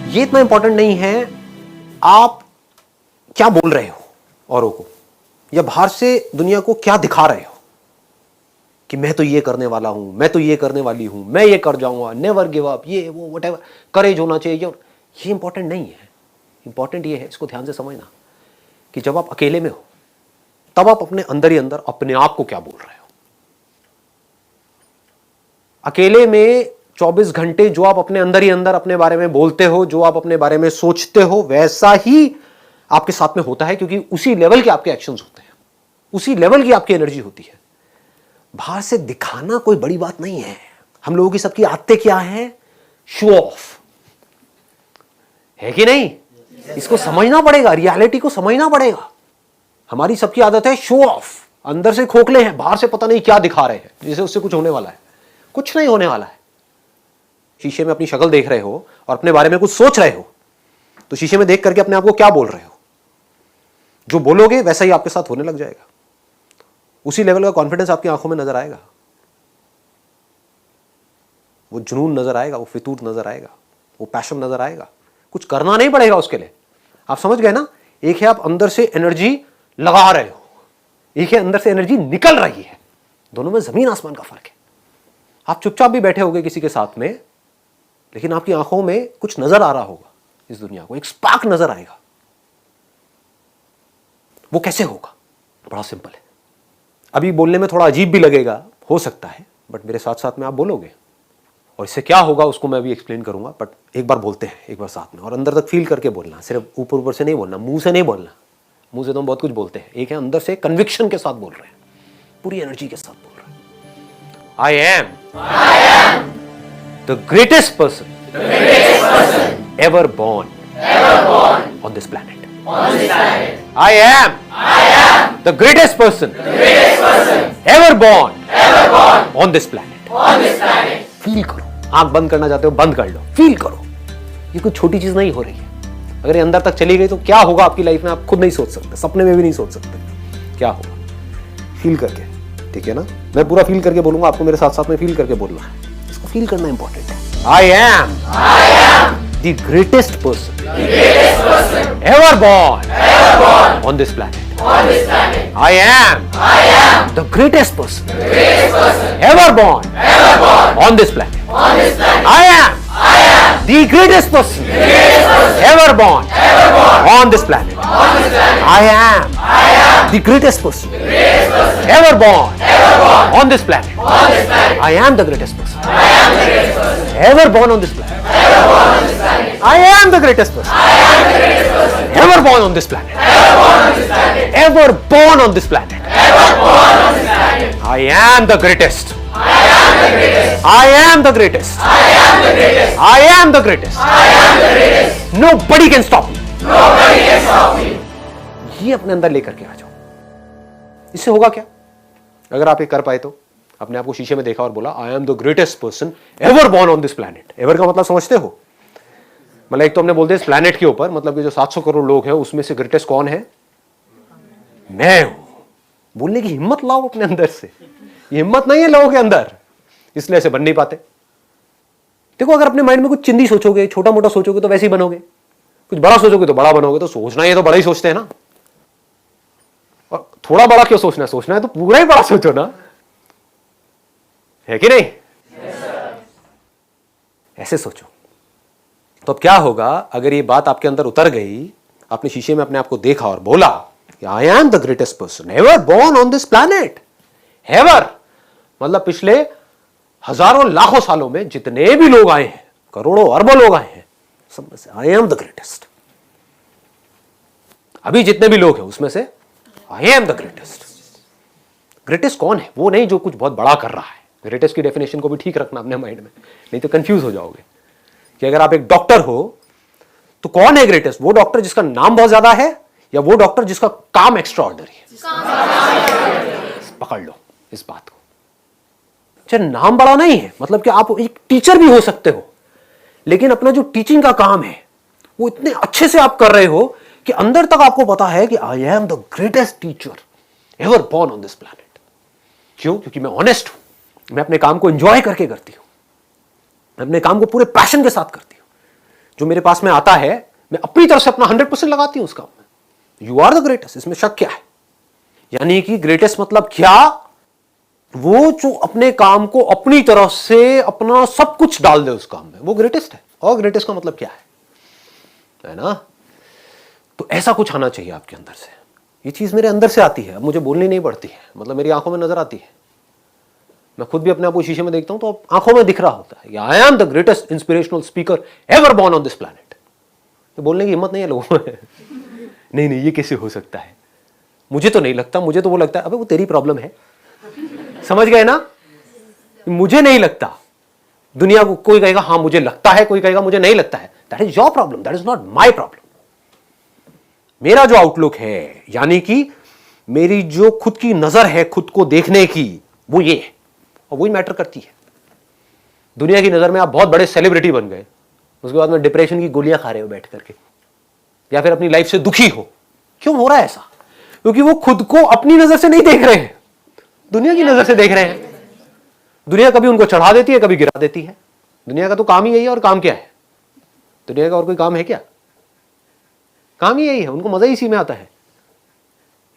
ये इतना इंपॉर्टेंट नहीं है आप क्या बोल रहे हो औरों को, या बाहर से दुनिया को क्या दिखा रहे हो कि मैं तो ये करने वाला हूं, मैं तो ये करने वाली हूं, मैं ये कर जाऊंगा, नेवर गिव अप, ये वो व्हाटएवर, करेज होना चाहिए। ये इंपॉर्टेंट नहीं है। इंपॉर्टेंट ये है, इसको ध्यान से समझना, कि जब आप अकेले में हो तब आप अपने अंदर ही अंदर अपने आप को क्या बोल रहे हो। अकेले में 24 घंटे जो आप अपने अंदर ही अंदर अपने बारे में बोलते हो, जो आप अपने बारे में सोचते हो, वैसा ही आपके साथ में होता है, क्योंकि उसी लेवल के आपके एक्शंस होते हैं, उसी लेवल की आपकी एनर्जी होती है। बाहर से दिखाना कोई बड़ी बात नहीं है। हम लोगों की सबकी आदतें क्या है? शो ऑफ, है कि नहीं? इसको समझना पड़ेगा, रियलिटी को समझना पड़ेगा। हमारी सबकी आदत है शो ऑफ। अंदर से खोखले हैं, बाहर से पता नहीं क्या दिखा रहे हैं, जैसे उससे कुछ होने वाला है। कुछ नहीं होने वाला है। शीशे में अपनी शक्ल देख रहे हो और अपने बारे में कुछ सोच रहे हो, तो शीशे में देख करके अपने आप को क्या बोल रहे हो? जो बोलोगे वैसा ही आपके साथ होने लग जाएगा। उसी लेवल का कॉन्फिडेंस आपकी आंखों में नजर आएगा, वो जुनून नजर आएगा, वो फितूर नजर आएगा, वो पैशन नजर आएगा। कुछ करना नहीं पड़ेगा उसके लिए। आप समझ गए ना? एक है आप अंदर से एनर्जी लगा रहे हो, एक है अंदर से एनर्जी निकल रही है। दोनों में जमीन आसमान का फर्क है। आप चुपचाप भी बैठे होगे किसी के साथ में, लेकिन आपकी आंखों में कुछ नजर आ रहा होगा, इस दुनिया को एक स्पार्क नजर आएगा। वो कैसे होगा? बड़ा सिंपल है। अभी बोलने में थोड़ा अजीब भी लगेगा, हो सकता है, बट मेरे साथ साथ में आप बोलोगे, और इससे क्या होगा उसको मैं अभी एक्सप्लेन करूंगा। बट एक बार बोलते हैं, एक बार साथ में, और अंदर तक फील करके बोलना, सिर्फ ऊपर ऊपर से नहीं बोलना, मुंह से नहीं बोलना। मुंह से तो हम बहुत कुछ बोलते हैं, एक है अंदर से कन्विक्शन के साथ बोल रहे हैं, पूरी एनर्जी के साथ बोल रहे हैं। आई am the greatest person ever born on this planet. I am the greatest person ever born on this planet. Feel करो। आंख बंद करना चाहते हो, बंद कर लो, फील करो। ये कोई छोटी चीज नहीं हो रही है। अगर ये अंदर तक चली गई तो क्या होगा आपकी लाइफ में, आप खुद नहीं सोच सकते, सपने में भी नहीं सोच सकते क्या होगा। फील करके, ठीक है ना? मैं पूरा फील करके बोलूंगा, आपको मेरे साथ साथ में फील करके बोलना है। इसको फील करना इंपॉर्टेंट है। I am the greatest person ever born on this planet. I am the greatest person ever born on this planet. I am the greatest person ever born on this planet. I am the greatest person ever born on this planet. I am the greatest person ever born on this planet. I am the greatest person ever born on this planet. Ever born on this planet. I am the greatest. I am the greatest. I am the greatest. Nobody can stop me. ये अपने अंदर लेकर के आ जाओ। इससे होगा क्या? अगर आप ये कर पाए तो, अपने आप को शीशे में देखा और बोला आई am the greatest person ever born on this planet. Ever का मतलब समझते हो? मतलब एक तो हमने बोल दिया इस प्लैनेट के ऊपर, मतलब कि जो 700 करोड़ लोग हैं उसमें से ग्रेटेस्ट कौन है? मैं हूं। बोलने की हिम्मत लाओ अपने अंदर से। ये हिम्मत नहीं है लोगों के अंदर, इसलिए ऐसे बन नहीं पाते। देखो, अगर अपने माइंड में कुछ चिंदी सोचोगे, छोटा मोटा सोचोगे तो वैसे ही बनोगे, कुछ बड़ा सोचोगे तो बड़ा बनोगे। तो सोचना है तो बड़ा ही सोचते हैं ना, और थोड़ा बड़ा क्यों सोचना है? सोचना है तो पूरा ही बड़ा सोचो ना, है कि नहीं? ऐसे सोचो। तो अब क्या होगा अगर ये बात आपके अंदर उतर गई, आपने शीशे में अपने आप को देखा और बोला आई am the greatest person ever born on this planet. Ever मतलब पिछले हजारों लाखों सालों में जितने भी लोग आए हैं, करोड़ों अरबों लोग आए हैं, सब में से आई एम द ग्रेटेस्ट। अभी जितने भी लोग हैं उसमें से आई एम द ग्रेटेस्ट। ग्रेटेस्ट कौन है? वो नहीं जो कुछ बहुत बड़ा कर रहा है। ग्रेटेस्ट की डेफिनेशन को भी ठीक रखना अपने माइंड में, नहीं तो कंफ्यूज हो जाओगे। कि अगर आप एक डॉक्टर हो तो कौन है ग्रेटेस्ट? वो डॉक्टर जिसका नाम बहुत ज्यादा है, या वो डॉक्टर जिसका काम एक्स्ट्रा ऑर्डिनरी है? पकड़ लो इस बात को। अच्छा, नाम बड़ा नहीं है, मतलब कि आप एक टीचर भी हो सकते हो, लेकिन अपना जो टीचिंग का काम है वो इतने अच्छे से आप कर रहे हो कि अंदर तक आपको पता है कि आई am the greatest teacher ever born on this planet. क्यों? क्योंकि मैं ऑनेस्ट हूं, मैं अपने काम को एंजॉय करके करती हूं, मैं अपने काम को पूरे पैशन के साथ करती हूं। जो मेरे पास में आता है मैं अपनी तरफ से अपना 100% लगाती हूं उस काम में। यू आर द ग्रेटेस्ट, इसमें शक क्या है? यानी कि ग्रेटेस्ट मतलब क्या? वो जो अपने काम को अपनी तरफ से अपना सब कुछ डाल दे उस काम में, वो ग्रेटेस्ट है। और ग्रेटेस्ट का मतलब क्या है ना? तो ऐसा कुछ आना चाहिए आपके अंदर से। ये चीज मेरे अंदर से आती है, अब मुझे बोलनी नहीं पड़ती है, मतलब मेरी आंखों में नजर आती है। मैं खुद भी अपने आप को शीशे में देखता हूं तो आंखों में दिख रहा होता है, आई am the greatest inspirational speaker ever born on this planet. तो बोलने की हिम्मत नहीं है लोगों में। नहीं, ये कैसे हो सकता है? मुझे तो नहीं लगता, मुझे तो वो लगता है अबे वो तेरी प्रॉब्लम है। समझ गए ना? मुझे नहीं लगता। दुनिया को कोई कहेगा हाँ मुझे लगता है, कोई कहेगा मुझे नहीं लगता है। That is your problem, that is not my problem. मेरा जो आउटलुक है, यानी कि मेरी जो खुद की नजर है खुद को देखने की, वो ये है और वही मैटर करती है। दुनिया की नजर में आप बहुत बड़े सेलिब्रिटी बन गए, उसके बाद में डिप्रेशन की गोलियां खा रहे हो बैठ करके, या फिर अपनी लाइफ से दुखी हो। क्यों हो रहा है ऐसा? क्योंकि वो खुद को अपनी नजर से नहीं देख रहे हैं, दुनिया की नजर से देख रहे हैं। दुनिया कभी उनको चढ़ा देती है, कभी गिरा देती है। दुनिया का तो काम ही यही है। और काम क्या है दुनिया का? और कोई काम है क्या? काम ही यही है, उनको मजा ही इसी में आता है।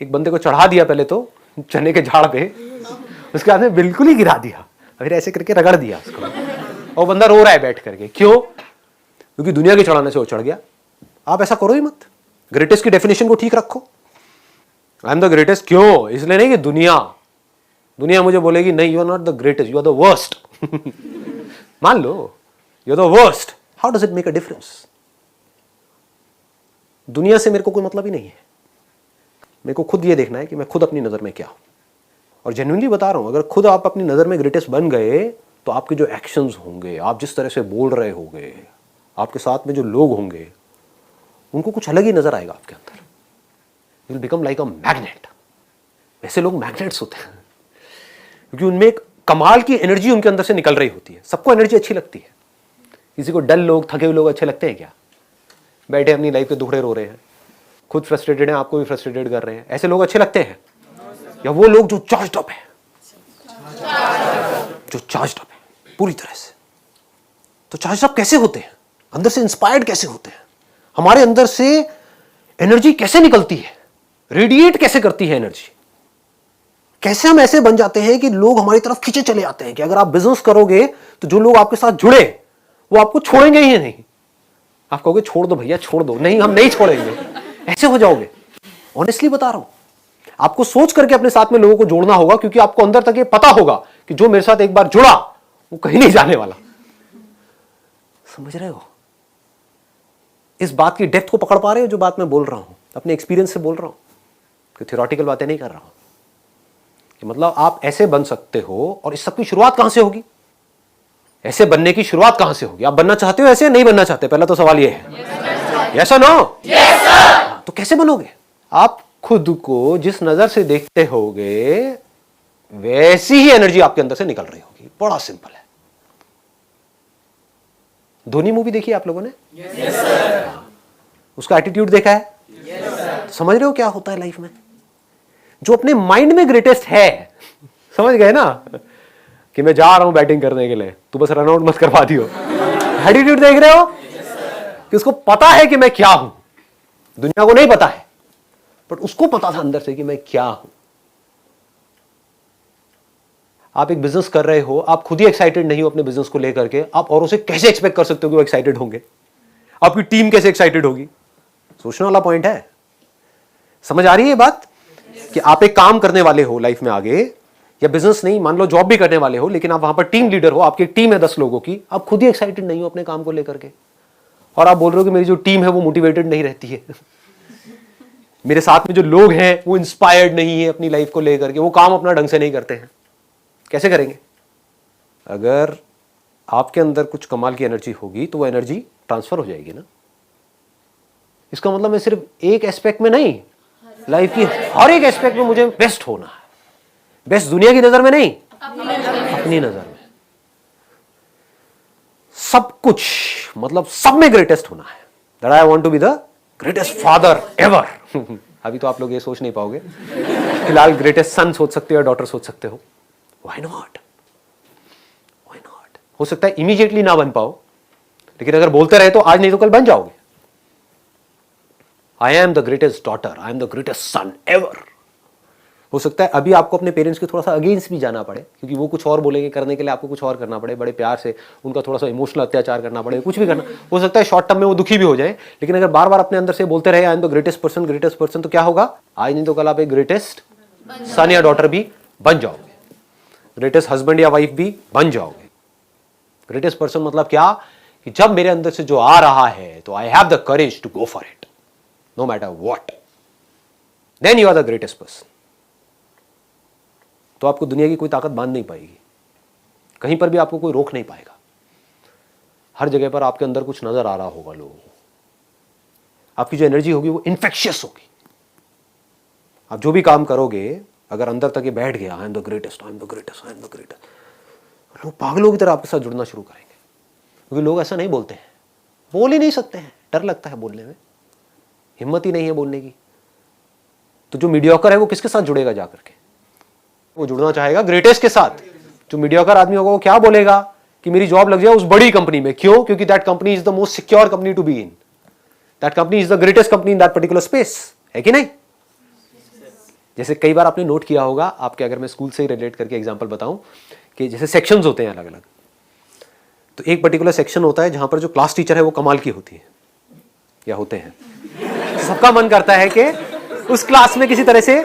एक बंदे को चढ़ा दिया पहले तो चने के झाड़ पे, उसके बाद में बिल्कुल ही गिरा दिया, फिर ऐसे करके रगड़ दिया उसको, और बंदा रो रहा है बैठ करके। क्यों? क्योंकि दुनिया के चढ़ाने से वो चढ़ गया। आप ऐसा करो ही मत। ग्रेटेस्ट की डेफिनेशन को ठीक रखो। आई एम द ग्रेटेस्ट क्यों? इसलिए नहीं कि दुनिया मुझे बोलेगी नहीं you are not the greatest, you are the worst. मान लो you are the worst, how does it make a difference? दुनिया से मेरे को कोई मतलब ही नहीं है। मेरे को खुद ये देखना है कि मैं खुद अपनी नजर में क्या हूं। और जेन्युइनली बता रहा हूं, अगर खुद आप अपनी नजर में ग्रेटेस्ट बन गए तो आपके जो एक्शंस होंगे, आप जिस तरह से बोल रहे होंगे, आपके साथ में जो लोग होंगे, उनको कुछ अलग ही नजर आएगा आपके अंदर। You will become like a magnet. ऐसे लोग मैग्नेट्स होते हैं क्योंकि उनमें एक कमाल की एनर्जी उनके अंदर से निकल रही होती है। सबको एनर्जी अच्छी लगती है। किसी को डल लोग, थके हुए लोग अच्छे लगते हैं क्या? बैठे अपनी लाइफ के दुखड़े रो रहे हैं, खुद फ्रस्ट्रेटेड हैं, आपको भी फ्रस्ट्रेटेड कर रहे हैं, ऐसे लोग अच्छे लगते हैं? या वो लोग जो चार्ज्ड अप है, जो चार्ज्ड अप है पूरी तरह से? तो चार्ज अप कैसे होते हैं? अंदर से इंस्पायर्ड कैसे होते हैं? हमारे अंदर से एनर्जी कैसे निकलती है? रेडिएट कैसे करती है एनर्जी? कैसे हम ऐसे बन जाते हैं कि लोग हमारी तरफ खींचे चले आते हैं कि अगर आप बिजनेस करोगे तो जो लोग आपके साथ जुड़े वो आपको छोड़ेंगे ही नहीं। आप कहोगे छोड़ दो भैया, छोड़ दो। नहीं, हम नहीं छोड़ेंगे। ऐसे हो जाओगे। ऑनेस्टली बता रहा हूं, आपको सोच करके अपने साथ में लोगों को जोड़ना होगा, क्योंकि आपको अंदर तक ये पता होगा कि जो मेरे साथ एक बार जुड़ा वो कहीं नहीं जाने वाला। समझ रहे हो? इस बात की डेप्थ को पकड़ पा रहे हो? जो बात मैं बोल रहा हूं अपने एक्सपीरियंस से बोल रहा हूं, कि थ्योरेटिकल बातें नहीं कर रहा हूं। कि मतलब आप ऐसे बन सकते हो। और इस सब की शुरुआत कहां से होगी? ऐसे बनने की शुरुआत कहां से होगी? आप बनना चाहते हो ऐसे? नहीं बनना चाहते? पहला तो सवाल ये है। यस और नो? Yes sir. तो कैसे बनोगे? आप खुद को जिस नजर से देखते होगे वैसी ही एनर्जी आपके अंदर से निकल रही होगी। बड़ा सिंपल है। धोनी मूवी देखी आप लोगों ने? Yes sir. उसका एटीट्यूड देखा है? Yes sir. समझ रहे हो क्या होता है लाइफ में? जो अपने माइंड में ग्रेटेस्ट है, समझ गए ना, कि मैं जा रहा हूं बैटिंग करने के लिए, तू बस रन आउट मत करवा दियो। एटीट्यूड देख रहे हो? कि उसको पता है कि मैं क्या हूं। दुनिया को नहीं पता है, बट उसको पता था अंदर से कि मैं क्या हूं। आप एक बिजनेस कर रहे हो, आप खुद ही एक्साइटेड नहीं हो अपने बिजनेस को लेकर के, आप औरों से कैसे एक्सपेक्ट कर सकते हो कि वो एक्साइटेड होंगे? आपकी टीम कैसे एक्साइटेड होगी? सोचने वाला पॉइंट है। समझ आ रही है ये बात? कि आप एक काम करने वाले हो लाइफ में आगे, या बिजनेस नहीं, मान लो जॉब भी करने वाले हो, लेकिन आप वहां पर टीम लीडर हो, आपकी टीम है 10 लोगों की, आप खुद ही एक्साइटेड नहीं हो अपने काम को लेकर के, और आप बोल रहे हो कि मेरी जो टीम है वो मोटिवेटेड नहीं रहती है। मेरे साथ में जो लोग हैं वो इंस्पायर्ड नहीं है अपनी लाइफ को लेकर के, वो काम अपना ढंग से नहीं करते हैं। कैसे करेंगे? अगर आपके अंदर कुछ कमाल की एनर्जी होगी तो वो एनर्जी ट्रांसफर हो जाएगी ना। इसका मतलब मैं सिर्फ एक एस्पेक्ट में नहीं, लाइफ की हर एक एस्पेक्ट में मुझे बेस्ट होना है। बेस्ट दुनिया की नजर में नहीं, अपनी नजर में। सब कुछ, मतलब सब में ग्रेटेस्ट होना है। That I want to be the greatest father ever. अभी तो आप लोग ये सोच नहीं पाओगे। फिलहाल ग्रेटेस्ट सन सोच सकते हो या डॉटर सोच सकते हो। Why not? हो सकता है इमीडिएटली ना बन पाओ, लेकिन अगर बोलते रहे तो आज नहीं तो कल बन जाओगे। I am the greatest daughter, I am the greatest son ever. हो सकता है अभी आपको अपने पेरेंट्स के थोड़ा सा अगेंस्ट भी जाना पड़े, क्योंकि वो कुछ और बोलेंगे, करने के लिए आपको कुछ और करना पड़े, बड़े प्यार से उनका थोड़ा सा इमोशनल अत्याचार करना पड़े, कुछ भी करना हो सकता है। शॉर्ट टर्म में वो दुखी भी हो जाए, लेकिन अगर बार बार अपने अंदर से बोलते रहे आई एम द ग्रेटेस्ट पर्सन, तो क्या होगा? आज नहीं तो कल आप एक ग्रेटेस्ट सन या डॉटर भी बन जाओगे, ग्रेटेस्ट हस्बैंड या वाइफ भी बन जाओगे। ग्रेटेस्ट पर्सन मतलब क्या? कि जब मेरे अंदर से जो आ रहा है तो I have the courage to go for it, no matter what, then you are the greatest person. तो आपको दुनिया की कोई ताकत बांध नहीं पाएगी, कहीं पर भी आपको कोई रोक नहीं पाएगा। हर जगह पर आपके अंदर कुछ नजर आ रहा होगा लोगों को, आपकी जो एनर्जी होगी वो इन्फेक्शियस होगी। आप जो भी काम करोगे, अगर अंदर तक ये बैठ गया आई am the greatest, I am the greatest, I am the greatest, लोग पागलों की तरह आपके साथ जुड़ना शुरू करेंगे। क्योंकि लोग ऐसा नहीं बोलते हैं, बोल ही नहीं सकते हैं, डर लगता है बोलने में, हिम्मत ही नहीं है बोलने की। तो जो मीडियोकर है वो किसके साथ जुड़ेगा जाकर के? वो जुड़ना चाहेगा ग्रेटेस्ट के साथ। जो मीडियोकर आदमी होगा वो क्या बोलेगा? कि मेरी जॉब लग जाए उस बड़ी कंपनी में। क्यों? क्योंकि that company is the most secure company to be in, that company is the greatest company in that particular space, है कि नहीं? जैसे कई बार आपने नोट किया होगा, आपके अगर मैं स्कूल से ही रिलेट करके एग्जांपल बताऊं, कि जैसे सेक्शंस होते हैं अलग अलग, तो एक पर्टिकुलर सेक्शन होता है जहां पर जो क्लास टीचर है वो कमाल की होती है या होते हैं, तो सबका मन करता है कि उस क्लास में किसी तरह से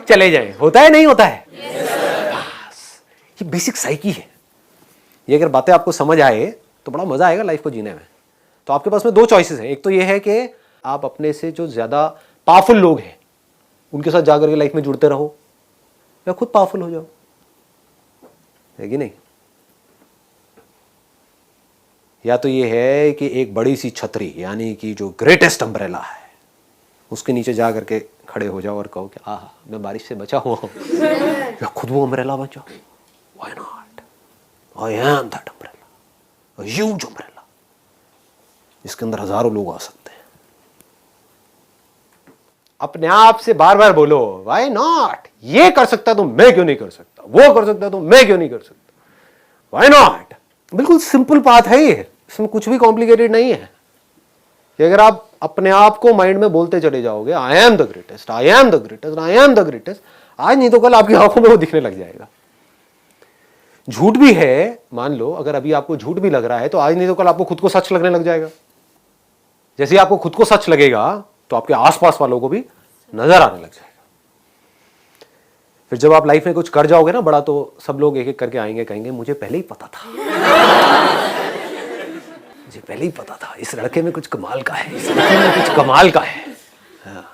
चले जाएं। होता है नहीं होता है? बस ये बेसिक साइकी है। ये अगर बातें आपको समझ आए तो बड़ा मजा आएगा लाइफ को जीने में। तो आपके पास में दो चॉइसेस हैं। एक तो ये है कि आप अपने से जो ज्यादा पावरफुल लोग हैं उनके साथ जाकर के लाइफ में जुड़ते रहो, या खुद पावरफुल हो जाओ, है कि नहीं? या तो ये है कि एक बड़ी सी छतरी, यानी कि जो ग्रेटेस्ट अम्ब्रेला है, उसके नीचे जा करके खड़े हो जाओ और कहो कि आह मैं बारिश से बचा हुआ हूं, या खुद वो अम्ब्रेला बन जाओ। Why not? I am that umbrella, a huge umbrella, जिसके अंदर हजारों लोग आ सकते हैं। अपने आप से बार बार बोलो व्हाई नॉट? ये कर सकता तो मैं क्यों नहीं कर सकता, वो कर सकता तो मैं क्यों नहीं कर सकता, व्हाई नॉट? बिल्कुल सिंपल बात है ये, इसमें कुछ भी कॉम्प्लिकेटेड नहीं है। कि अगर आप अपने आप को माइंड में बोलते चले जाओगे I am the greatest, I am the greatest, I am the greatest, आज नहीं तो कल आपकी आंखों में वो दिखने लग जाएगा। झूठ भी है, मान लो अगर अभी आपको झूठ भी लग रहा है तो आज नहीं तो कल आपको खुद को सच लगने लग जाएगा। जैसे आपको खुद को सच लगेगा तो आपके आसपास वालों को भी नजर आने लग जाएगा। फिर जब आप लाइफ में कुछ कर जाओगे ना बड़ा, तो सब लोग एक एक करके आएंगे, कहेंगे मुझे पहले ही पता था, मुझे पहले ही पता था, इस लड़के में कुछ कमाल का है, इस लड़के में कुछ कमाल का है। हाँ।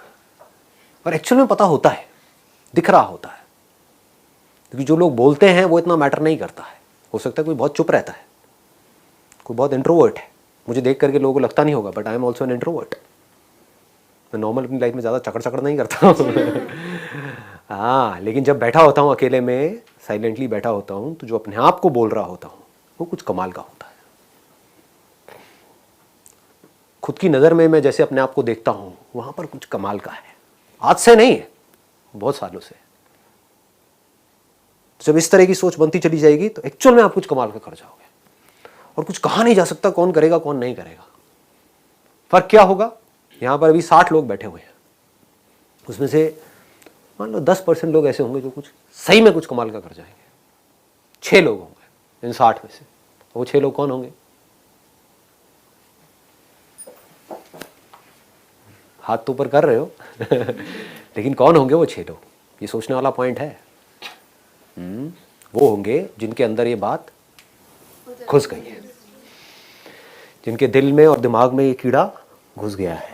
और एक्चुअल में पता होता है, दिख रहा होता है। क्योंकि जो लोग बोलते हैं वो इतना मैटर नहीं करता है। हो सकता है कोई बहुत चुप रहता है, कोई बहुत इंट्रोवर्ट है, मुझे देख करके लोगों को लगता नहीं होगा, but I am also an introvert. मैं नॉर्मल अपनी लाइफ में ज़्यादा चकड़ नहीं करता हूँ। हाँ, लेकिन जब बैठा होता हूँ अकेले में, साइलेंटली बैठा होता हूँ, तो जो अपने आप को बोल रहा होता हूँ वो कुछ कमाल का होता है। खुद की नज़र में मैं जैसे अपने आप को देखता हूँ वहाँ पर कुछ कमाल का है। आज से नहीं है, बहुत सालों से। जब इस तरह की सोच बनती चली जाएगी तो एक्चुअल में आप कुछ कमाल का कर जाओगे। और कुछ कहा नहीं जा सकता कौन करेगा कौन नहीं करेगा। फर्क क्या होगा? यहाँ पर अभी 60 लोग बैठे हुए हैं, उसमें से मान लो 10% लोग ऐसे होंगे जो कुछ सही में कुछ कमाल का कर जाएंगे। 6 लोग होंगे इन 60 में से। वो 6 लोग कौन होंगे? हाथ तो ऊपर कर रहे हो लेकिन कौन होंगे वो 6 लोग? ये सोचने वाला पॉइंट है। वो होंगे जिनके अंदर ये बात घुस गई है, जिनके दिल में और दिमाग में ये कीड़ा घुस गया है।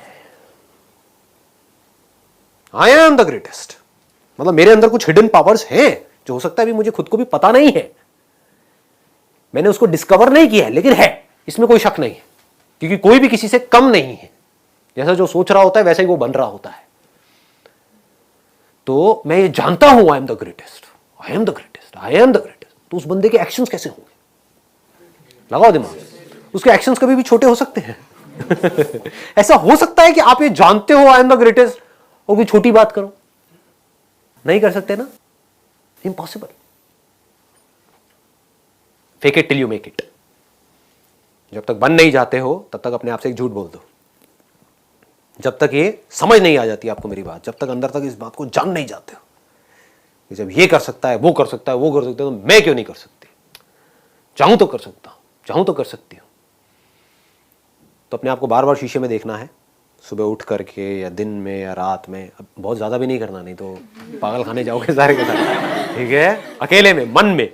आई एम द ग्रेटेस्ट, मतलब मेरे अंदर कुछ हिडन पावर्स हैं जो हो सकता है अभी मुझे खुद को भी पता नहीं है, मैंने उसको डिस्कवर नहीं किया है, लेकिन है, इसमें कोई शक नहीं है। क्योंकि कोई भी किसी से कम नहीं है। जैसा जो सोच रहा होता है वैसा ही वो बन रहा होता है। तो मैं ये जानता हूं I am the greatest, I am the greatest, I am the greatest. तो उस बंदे के एक्शंस कैसे होंगे? लगाओ दिमाग। उसके एक्शंस कभी भी छोटे हो सकते हैं। ऐसा हो सकता है कि आप ये जानते हो आई एम द ग्रेटेस्ट और कोई छोटी बात करो? नहीं कर सकते ना, impossible. Fake it till you make it. जब तक बन नहीं जाते हो तब तक अपने आप से एक झूठ बोल दो। जब तक ये समझ नहीं आ जाती आपको मेरी बात, जब तक अंदर तक इस बात को जान नहीं जाते हो कि जब ये कर सकता है, वो कर सकता है, वो कर सकता है, तो मैं क्यों नहीं कर सकती? चाहूं तो कर सकता हूं, चाहूं तो कर सकती हूं। तो अपने आप को बार बार शीशे में देखना है, सुबह उठ करके या दिन में या रात में। अब बहुत ज़्यादा भी नहीं करना, नहीं तो पागल खाने जाओगे सारे के सारे, ठीक है? अकेले में, मन में।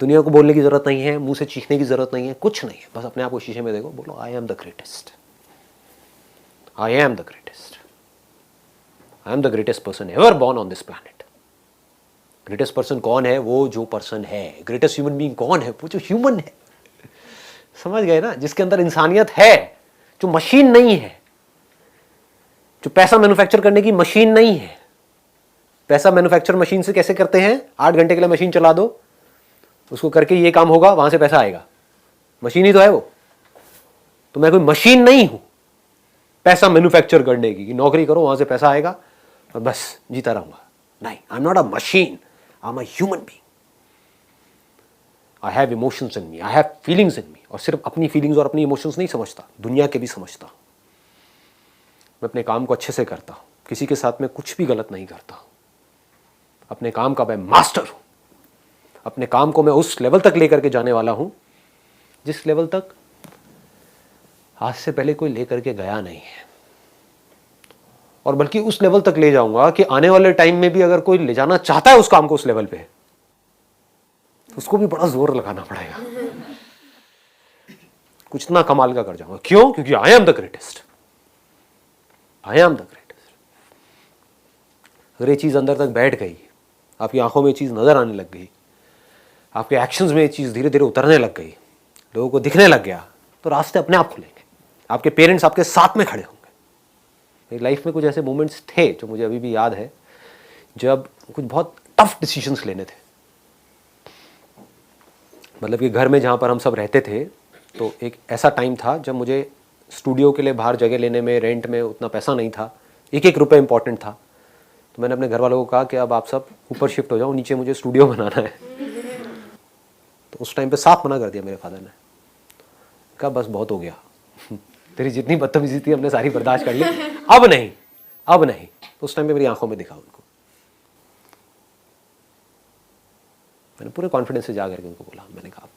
दुनिया को बोलने की ज़रूरत नहीं है, मुंह से चीखने की ज़रूरत नहीं है, कुछ नहीं है। बस अपने आप को शीशे में देखो, बोलो आई am the greatest, I am the greatest, I am the greatest person ever born on this planet. Greatest person कौन है? वो जो पर्सन है। ग्रेटेस्ट ह्यूमन बीइंग कौन है? वो जो ह्यूमन है। समझ गए ना? जिसके अंदर इंसानियत है, जो मशीन नहीं है, जो पैसा मैन्युफैक्चर करने की मशीन नहीं है। पैसा मैन्युफैक्चर मशीन से कैसे करते हैं? 8 घंटे के लिए मशीन चला दो, उसको करके ये काम होगा, वहां से पैसा आएगा। मशीन ही तो है वो। तो मैं कोई मशीन नहीं हूं पैसा मैन्युफैक्चर करने की, नौकरी करो वहां से पैसा आएगा और बस जीता रहूंगा। नहीं, I am not a machine, I am a human being. I have emotions in me, I have feelings in me. और सिर्फ अपनी फीलिंग्स और अपनी इमोशंस नहीं समझता, दुनिया के भी समझता हूं। मैं अपने काम को अच्छे से करता हूं, किसी के साथ में कुछ भी गलत नहीं करता। अपने काम का मैं मास्टर हूं। अपने काम को मैं उस लेवल तक लेकर के जाने वाला हूं जिस लेवल तक आज से पहले कोई लेकर के गया नहीं है। और बल्कि उस लेवल तक ले जाऊंगा कि आने वाले टाइम में भी अगर कोई ले जाना चाहता है उस काम को उस लेवल पे, उसको भी बड़ा जोर लगाना पड़ेगा। कुछ इतना कमाल का कर जाऊंगा। क्यों? क्योंकि आई am the greatest, I am the greatest. अगर ये चीज अंदर तक बैठ गई, आपकी आंखों में ये चीज नजर आने लग गई, आपके एक्शंस में ये चीज धीरे धीरे उतरने लग गई, लोगों को दिखने लग गया, तो रास्ते अपने आप खुलेंगे। आपके पेरेंट्स आपके साथ में खड़े होंगे। मेरी लाइफ में कुछ ऐसे मोमेंट्स थे जो मुझे अभी भी याद है, जब कुछ बहुत टफ डिसीजंस लेने थे। मतलब कि घर में जहाँ पर हम सब रहते थे, तो एक ऐसा टाइम था जब मुझे स्टूडियो के लिए बाहर जगह लेने में, रेंट में उतना पैसा नहीं था, एक एक रुपये इंपॉर्टेंट था। तो मैंने अपने घर वालों को कहा कि अब आप सब ऊपर शिफ्ट हो जाओ, नीचे मुझे स्टूडियो बनाना है। तो उस टाइम पे साफ मना कर दिया मेरे फादर ने। कहा बस बहुत हो गया, तेरी जितनी बदतमीजी थी हमने सारी बर्दाश्त कर ली, अब नहीं, अब नहीं। तो उस टाइम पे मेरी आंखों में दिखा उनको। मैंने पूरे कॉन्फिडेंस से जा करके उनको बोला, मैंने कहा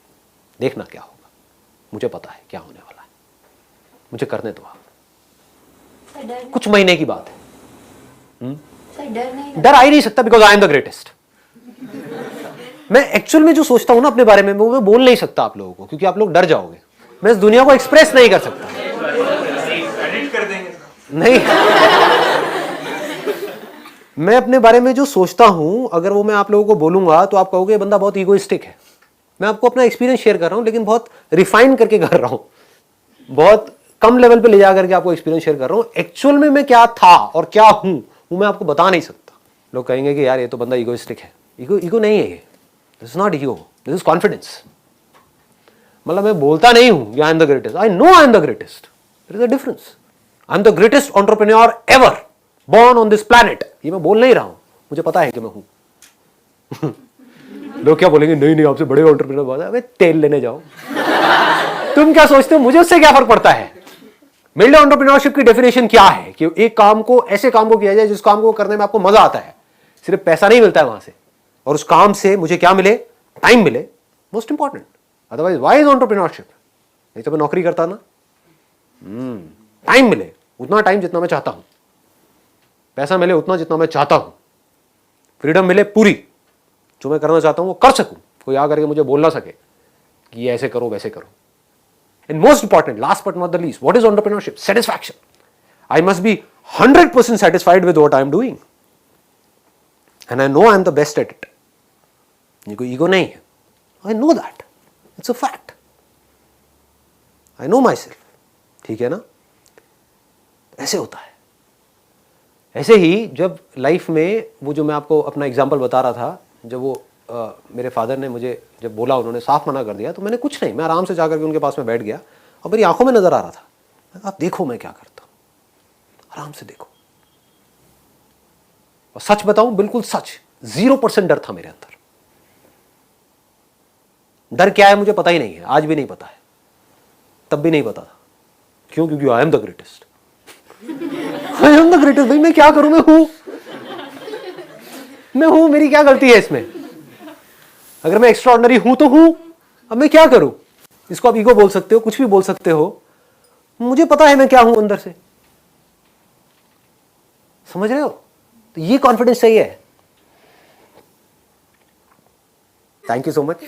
देखना क्या होगा, मुझे पता है क्या होने वाला है, मुझे करने दो आप। कुछ महीने की बात है। डर आ ही नहीं सकता, because I am the greatest. मैं एक्चुअल में जो सोचता हूं ना अपने बारे में, वो मैं बोल नहीं सकता आप लोगों को, क्योंकि आप लोग डर जाओगे। मैं इस दुनिया को एक्सप्रेस नहीं कर सकता। नहीं मैं अपने बारे में जो सोचता हूं, अगर वो मैं आप लोगों को बोलूंगा तो आप कहोगे बंदा बहुत ईगोइस्टिक है। मैं आपको अपना एक्सपीरियंस शेयर कर रहा हूं, लेकिन बहुत रिफाइन करके कर रहा हूं, बहुत कम लेवल पे ले जा करके आपको एक्सपीरियंस शेयर कर रहा हूं। एक्चुअल में मैं क्या था और क्या हूं वो मैं आपको बता नहीं सकता। लोग कहेंगे कि यार ये तो बंदा ईगोइस्टिक है। ईगो नहीं है ये, this is not ego, this is confidence. मतलब मैं बोलता नहीं हूं I am the greatest, I know I am the greatest. There is a difference. I am the greatest entrepreneur ever born on this planet। ये मैं बोल नहीं रहा हूं, मुझे पता है कि मैं हूं। लोग क्या बोलेंगे, नहीं नहीं आपसे बड़े एंटरप्रेन्योर बात है। अबे तेल लेने जाओ। तुम क्या सोचते हो मुझे उससे क्या फर्क पड़ता है? मेरे लिए एंटरप्रेन्योरशिप की डेफिनेशन क्या है कि एक काम को, ऐसे काम को किया जाए जिस काम को करने में आपको मजा आता है, सिर्फ पैसा नहीं मिलता है वहां से, और उस काम से मुझे क्या मिले? टाइम मिले, most important. Otherwise why is entrepreneurship? नहीं तो मैं नौकरी करता ना। टाइम मिले, उतना टाइम जितना मैं चाहता हूं, पैसा मिले उतना जितना मैं चाहता हूं, फ्रीडम मिले पूरी, जो मैं करना चाहता हूं वो कर सकूं, कोई आकर के मुझे बोल ना सके कि ये ऐसे करो वैसे करो। And most important, last but not the least, what is entrepreneurship? Satisfaction. I must be 100% satisfied with what I am doing and I know I am the best at it। ये कोई ईगो नहीं है, I know that, it's a fact, I know myself। ठीक है ना? ऐसे होता है। ऐसे ही जब लाइफ में वो जो मैं आपको अपना एग्जांपल बता रहा था, जब वो मेरे फादर ने मुझे जब बोला, उन्होंने साफ मना कर दिया, तो मैंने कुछ नहीं, मैं आराम से जाकर के उनके पास में बैठ गया और मेरी आंखों में नजर आ रहा था। आप देखो मैं क्या करता हूं, आराम से देखो। और सच बताऊं, बिल्कुल सच, 0% डर था मेरे अंदर। डर क्या है मुझे पता ही नहीं है, आज भी नहीं पता है। तब भी नहीं पता था। क्यों? क्योंकि आई am the greatest. I am the greatest. भाई मैं क्या करूं? मैं हूं, मेरी क्या गलती है इसमें? अगर मैं एक्स्ट्राऑर्डिनरी हूं तो हूं, अब मैं क्या करूं? इसको आप ईगो बोल सकते हो, कुछ भी बोल सकते हो, मुझे पता है मैं क्या हूं अंदर से। समझ रहे हो? तो ये कॉन्फिडेंस चाहिए। Thank you so much.